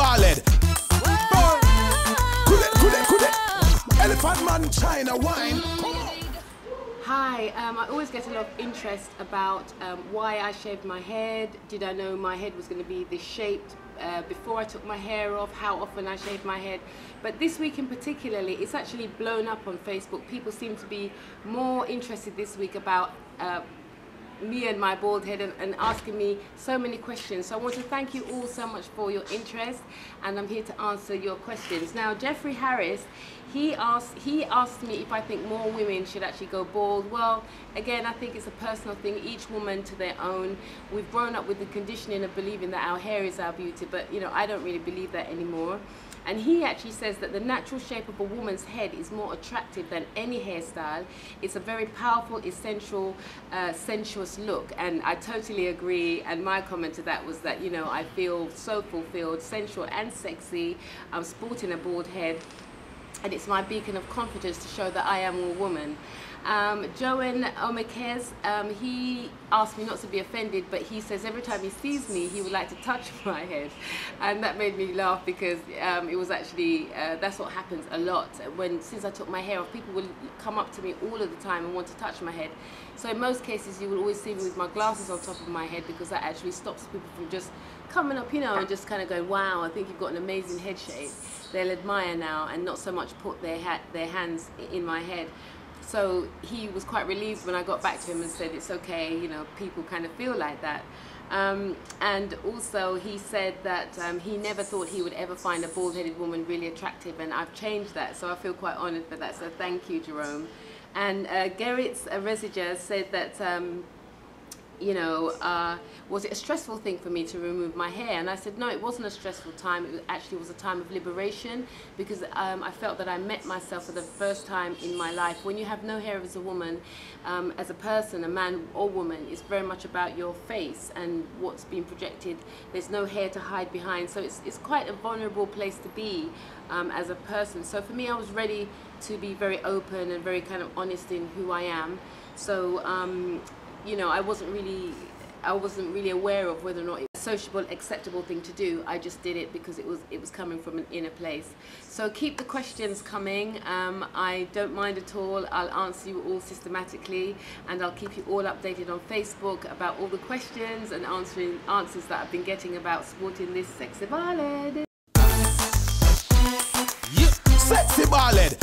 Baal-Ed. Could it? Elephant man, Chyna, Whyne. Come on. Hi, I always get a lot of interest about why I shaved my head. Did I know my head was going to be this shaped before I took my hair off? How often I shaved my head? But this week in particularly, it's actually blown up on Facebook. People seem to be more interested this week about me and my bald head and asking me so many questions. So I want to thank you all so much for your interest, and I'm here to answer your questions. Now, Jeffrey Harris, he asked me if I think more women should actually go bald. Well, again, I think it's a personal thing, each woman to their own. We've grown up with the conditioning of believing that our hair is our beauty, but you know, I don't really believe that anymore. And he actually says that the natural shape of a woman's head is more attractive than any hairstyle. It's a very powerful, essential, sensuous look. And I totally agree. And my comment to that was that, you know, I feel so fulfilled, sensual and sexy. I'm sporting a bald head. And it's my beacon of confidence to show that I am a woman. Joan Omekez, he asked me not to be offended, but he says every time he sees me, he would like to touch my head. And that made me laugh because it was actually, that's what happens a lot. Since I took my hair off, people will come up to me all of the time and want to touch my head. So in most cases, you will always see me with my glasses on top of my head because that actually stops people from just coming up, you know, and just kind of going, wow, I think you've got an amazing head shape. They'll admire now and not so much put their hands in my head. So he was quite relieved when I got back to him and said it's okay, you know, people kind of feel like that. And also he said that he never thought he would ever find a bald-headed woman really attractive, and I've changed that, so I feel quite honoured for that, so thank you, Jerome. And Gerrit's Resiger said that you know, was it a stressful thing for me to remove my hair? And I said, no, it wasn't a stressful time. It actually was a time of liberation because I felt that I met myself for the first time in my life. When you have no hair as a woman, as a person, a man or woman, it's very much about your face and what's being projected. There's no hair to hide behind. So it's quite a vulnerable place to be as a person. So for me, I was ready to be very open and very kind of honest in who I am. So, you know, I wasn't really aware of whether or not it was a sociable, acceptable thing to do. I just did it because it was coming from an inner place. So keep the questions coming. I don't mind at all. I'll answer you all systematically, and I'll keep you all updated on Facebook about all the questions and answers that I've been getting about sporting this sexy Baal-Ed. Yeah, sexy Baal-Ed.